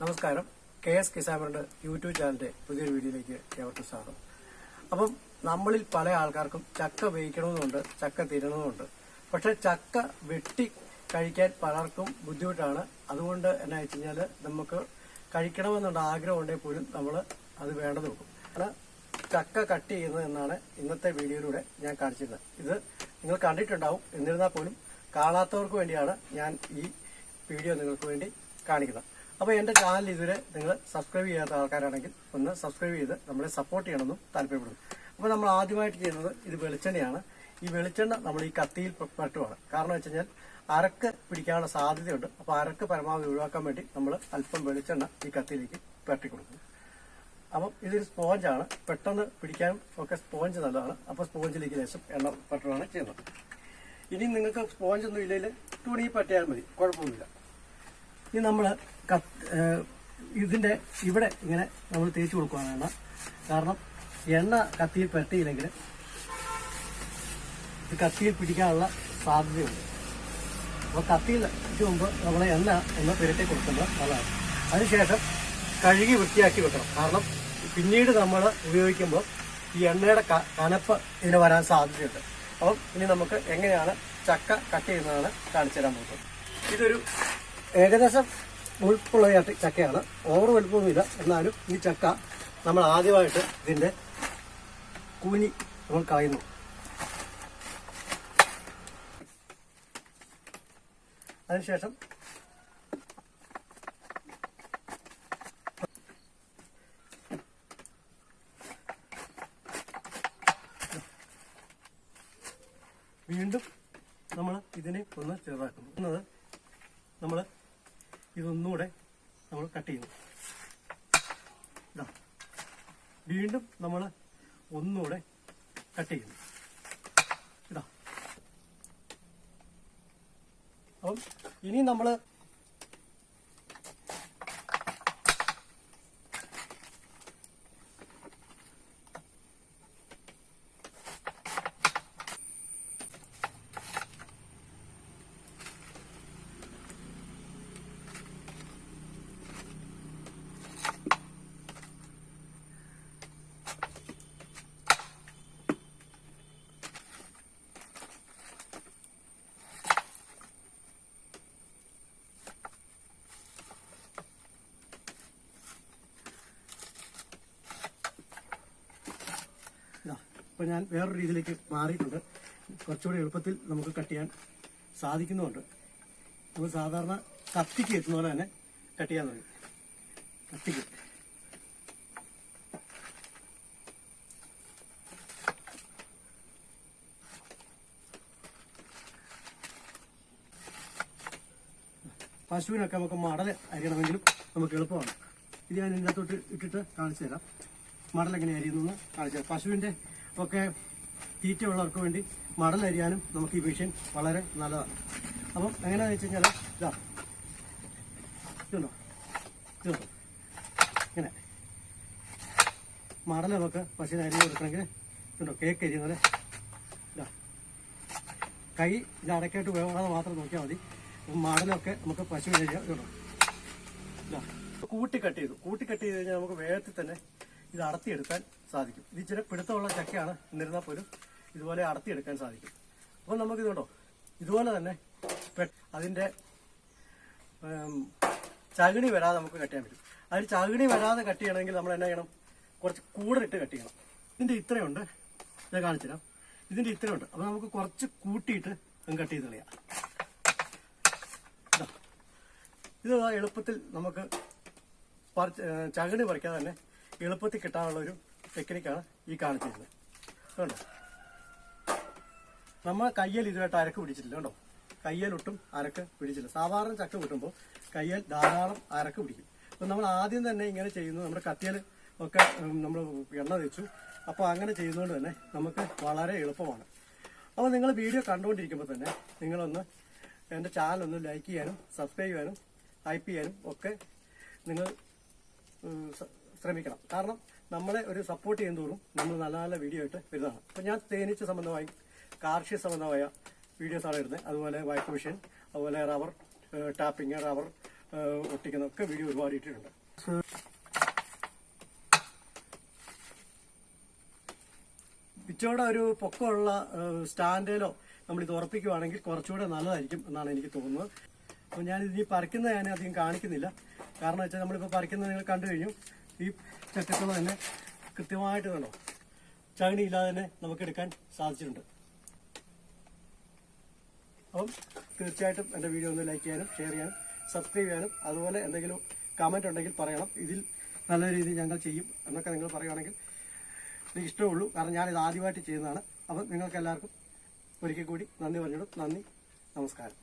നമസ്കാരം. KS കിസാമറിന്റെ YouTube ചാനലിന്റെ പുതിയൊരു വീഡിയോയിലേക്ക് ഏവർക്കും സ്വാഗതം. അപ്പം നമ്മളിൽ പല ആൾക്കാർക്കും ചക്ക വേവിക്കണമെന്നുണ്ട്, ചക്ക തിന്നണമെന്നുണ്ട്. പക്ഷെ ചക്ക വെട്ടി കഴിക്കാൻ പലർക്കും ബുദ്ധിമുട്ടാണ്. അതുകൊണ്ട് എന്നാ വെച്ച് കഴിഞ്ഞാൽ നമുക്ക് കഴിക്കണമെന്നുള്ള ആഗ്രഹം ഉണ്ടെങ്കിൽ പോലും നമ്മൾ അത് വേണ്ടത് നോക്കും. അതാണ് ചക്ക കട്ട് ചെയ്യുന്നത് എന്നാണ് ഇന്നത്തെ വീഡിയോയിലൂടെ ഞാൻ കാണിച്ചിരുന്നത്. ഇത് നിങ്ങൾ കണ്ടിട്ടുണ്ടാവും. എന്നിരുന്നാൽ പോലും കാണാത്തവർക്ക് വേണ്ടിയാണ് ഞാൻ ഈ വീഡിയോ നിങ്ങൾക്ക് വേണ്ടി കാണിക്കുന്നത്. അപ്പോൾ എൻ്റെ ചാനൽ ഇതുവരെ നിങ്ങൾ സബ്സ്ക്രൈബ് ചെയ്യാത്ത ആൾക്കാരാണെങ്കിൽ ഒന്ന് സബ്സ്ക്രൈബ് ചെയ്ത് നമ്മളെ സപ്പോർട്ട് ചെയ്യണമെന്നും താല്പര്യപ്പെടുന്നു. അപ്പോൾ നമ്മൾ ആദ്യമായിട്ട് ചെയ്യുന്നത് ഇത് വെളിച്ചെണ്ണയാണ്. ഈ വെളിച്ചെണ്ണ നമ്മൾ ഈ കത്തിയിൽ പറ്റുവാണ്. കാരണം വെച്ച് കഴിഞ്ഞാൽ അരക്ക് പിടിക്കാനുള്ള സാധ്യതയുണ്ട്. അപ്പോൾ അരക്ക് പരമാവധി ഒഴിവാക്കാൻ വേണ്ടി നമ്മൾ അല്പം വെളിച്ചെണ്ണ ഈ കത്തിയിലേക്ക് പരട്ടി കൊടുക്കും. അപ്പം ഇതൊരു സ്പോഞ്ചാണ്, പെട്ടെന്ന് പിടിക്കാനും ഒക്കെ സ്പോഞ്ച് നല്ലതാണ്. അപ്പോൾ സ്പോഞ്ചിലേക്ക് ലേശം എണ്ണ പറ്റുകയാണ് ചെയ്യുന്നത്. ഇനി നിങ്ങൾക്ക് സ്പോഞ്ചൊന്നും ഇല്ലെങ്കിൽ തുണി പറ്റിയാൽ മതി, കുഴപ്പമൊന്നുമില്ല. ഇനി നമ്മൾ ഇതിന്റെ ഇവിടെ ഇങ്ങനെ നമ്മൾ തേച്ച് കൊടുക്കുകയാണ് എണ്ണ. കാരണം എണ്ണ കത്തിയിൽ പറ്റിയില്ലെങ്കിൽ ഇത് കത്തിയിൽ പിടിക്കാനുള്ള സാധ്യതയുണ്ട്. അപ്പോൾ കത്തിയിൽ മുമ്പ് നമ്മൾ എണ്ണ ഒന്ന് പുരട്ടി കൊടുക്കുന്നത് നല്ലതാണ്. അതിനുശേഷം കഴുകി വൃത്തിയാക്കി വെക്കണം. കാരണം പിന്നീട് നമ്മൾ ഉപയോഗിക്കുമ്പോൾ ഈ എണ്ണയുടെ കനപ്പ് ഇതിന് വരാൻ സാധ്യതയുണ്ട്. അപ്പം ഇനി നമുക്ക് എങ്ങനെയാണ് ചക്ക കട്ട് ചെയ്യുന്നതാണ് കാണിച്ചു തരാൻ പോകുന്നത്. ഇതൊരു ഏകദേശം മുഴുപ്പുള്ള ചക്കയാണ്, ഓവർ വലുപ്പമൊന്നുമില്ല. എന്നാലും ഈ ചക്ക നമ്മൾ ആദ്യമായിട്ട് ഇതിന്റെ കൂനി നമ്മൾ കളയുന്നു. അതിനുശേഷം വീണ്ടും നമ്മൾ ഇതിനെ ഒന്ന് ചെറുതാക്കുന്നു. നമ്മൾ ഇതൊന്നുകൂടെ നമ്മൾ കട്ട് ചെയ്യുന്നു. വീണ്ടും നമ്മൾ ഒന്നുകൂടെ കട്ട് ചെയ്യുന്നു. ഇതാ. അപ്പം ഇനി നമ്മൾ ഇപ്പോൾ ഞാൻ വേറൊരു രീതിയിലേക്ക് മാറിയിട്ടുണ്ട്. കുറച്ചുകൂടി എളുപ്പത്തിൽ നമുക്ക് കട്ട് ചെയ്യാൻ സാധിക്കുന്നുമുണ്ട്. നമ്മൾ സാധാരണ കത്തിക്ക് എത്തുന്ന പോലെ തന്നെ കട്ട് ചെയ്യാൻ തുടങ്ങി. കത്തിക്ക് പശുവിനൊക്കെ നമുക്ക് മടൽ അരിയണമെങ്കിലും നമുക്ക് എളുപ്പമാണ്. ഇത് ഞാൻ ഇതിനകത്തോട്ട് ഇട്ടിട്ട് കാണിച്ചു തരാം. മടൽ എങ്ങനെ അരിയുന്നു കാണിച്ചു തരാം. പശുവിൻ്റെ ഒക്കെ തീറ്റയുള്ളവർക്ക് വേണ്ടി മടൽ അരിയാനും നമുക്ക് ഈ മെഷീൻ വളരെ നല്ലതാണ്. അപ്പം എങ്ങനെയാണെന്ന് വെച്ച് കഴിഞ്ഞാൽ ഇതുണ്ടോ ഇങ്ങനെ മടൽ നമുക്ക് പശുവിന് അരി കൊടുക്കണമെങ്കിൽ ഇതുണ്ടോ കേക്ക് അരിയുന്നത് കൈ ഇത് അടക്കായിട്ട് വേവാതെ മാത്രം നോക്കിയാൽ മതി. മടലൊക്കെ നമുക്ക് പശുവിന് അരിയാം. ഇതുണ്ടോ കൂട്ടിക്കട്ട് ചെയ്ത് കഴിഞ്ഞാൽ നമുക്ക് വേഗത്തിൽ തന്നെ ഇത് അടർത്തിയെടുക്കാൻ സാധിക്കും. ഇത് ഇച്ചിരി പിടുത്തമുള്ള ചക്കയാണ്, എന്നിരുന്നാൽ പോലും ഇതുപോലെ അടർത്തിയെടുക്കാൻ സാധിക്കും. അപ്പം നമുക്കിതുണ്ടോ ഇതുപോലെ തന്നെ അതിൻ്റെ ചകിണി വരാതെ നമുക്ക് കട്ട് ചെയ്യാൻ പറ്റും. അതിന് ചകിണി വരാതെ കട്ട് ചെയ്യണമെങ്കിൽ നമ്മൾ എന്നാ ചെയ്യണം, കുറച്ച് കൂടിട്ട് കട്ട് ചെയ്യണം. ഇതിൻ്റെ ഇത്രയുണ്ട്, ഞാൻ കാണിച്ചു തരാം. ഇതിൻ്റെ ഇത്രയുണ്ട്. അപ്പോൾ നമുക്ക് കുറച്ച് കൂട്ടിയിട്ട് കട്ട് ചെയ്ത് കളയാം. ഇത് എളുപ്പത്തിൽ നമുക്ക് ചകിണി പറിക്കാതെ തന്നെ എളുപ്പത്തിൽ കിട്ടാനുള്ള ഒരു ടെക്നിക്കാണ് ഈ കാണിച്ചിരുന്നത്. കണ്ടോ, നമ്മൾ കയ്യിൽ ഇതുമായിട്ട് അരക്ക് പിടിച്ചിട്ടില്ല. കണ്ടോ, കയ്യിലൊട്ടും അരക്ക് പിടിച്ചില്ല. സാധാരണ ചക്ക കിട്ടുമ്പോൾ കയ്യിൽ ധാരാളം അരക്ക് പിടിക്കും. അപ്പം നമ്മൾ ആദ്യം തന്നെ ഇങ്ങനെ ചെയ്യുന്നത് നമ്മുടെ കത്തിയിൽ ഒക്കെ നമ്മൾ എണ്ണ വെച്ചു. അപ്പോൾ അങ്ങനെ ചെയ്യുന്നതുകൊണ്ട് തന്നെ നമുക്ക് വളരെ എളുപ്പമാണ്. അപ്പോൾ നിങ്ങൾ വീഡിയോ കണ്ടുകൊണ്ടിരിക്കുമ്പോൾ തന്നെ നിങ്ങളൊന്ന് എൻ്റെ ചാനലൊന്ന് ലൈക്ക് ചെയ്യാനും സബ്സ്ക്രൈബ് ചെയ്യാനും ടൈപ്പ് ചെയ്യാനും ഒക്കെ നിങ്ങൾ ശ്രമിക്കണം. കാരണം നമ്മളെ ഒരു സപ്പോർട്ട് ചെയ്യും തോറും നമ്മൾ നല്ല നല്ല വീഡിയോ ആയിട്ട് വരുന്നതാണ്. അപ്പം ഞാൻ തേനീച്ച സംബന്ധമായി കാർഷിക സംബന്ധമായ വീഡിയോസാണ് ഇടുന്നത്. അതുപോലെ വൈറ്റ് മിഷൻ, അതുപോലെ റബ്ബർ ടാപ്പിംഗ്, റബ്ബർ ഒട്ടിക്കുന്ന ഒക്കെ വീഡിയോ ഒരുപാട് ഇട്ടിട്ടുണ്ട്. പിച്ചോടെ ഒരു പൊക്കമുള്ള സ്റ്റാൻഡിലോ നമ്മൾ ഇത് ഉറപ്പിക്കുവാണെങ്കിൽ കുറച്ചുകൂടെ നല്ലതായിരിക്കും എന്നാണ് എനിക്ക് തോന്നുന്നത്. അപ്പോൾ ഞാനിത് പറിക്കുന്നത് ഞാൻ അധികം കാണിക്കുന്നില്ല. കാരണം വെച്ചാൽ നമ്മളിപ്പോൾ പറിക്കുന്നത് നിങ്ങൾ കണ്ടു കഴിഞ്ഞു. ഈ ചക്കക്കുള്ള തന്നെ കൃത്യമായിട്ട് വേണോ ചകിണി ഇല്ലാതെ തന്നെ നമുക്ക് എടുക്കാൻ സാധിച്ചിട്ടുണ്ട്. അപ്പം തീർച്ചയായിട്ടും എൻ്റെ വീഡിയോ ഒന്ന് ലൈക്ക് ചെയ്യാനും ഷെയർ ചെയ്യാനും സബ്സ്ക്രൈബ് ചെയ്യാനും അതുപോലെ എന്തെങ്കിലും കമൻറ്റ് ഉണ്ടെങ്കിൽ പറയണം. ഇതിൽ നല്ല രീതിയിൽ ഞങ്ങൾ ചെയ്യും എന്നൊക്കെ നിങ്ങൾ പറയുകയാണെങ്കിൽ എനിക്ക് ഇഷ്ടമുള്ളൂ. കാരണം ഞാനിത് ആദ്യമായിട്ട് ചെയ്യുന്നതാണ്. അപ്പം നിങ്ങൾക്ക് എല്ലാവർക്കും ഒരിക്കൽ കൂടി നന്ദി പറഞ്ഞിടും. നന്ദി, നമസ്കാരം.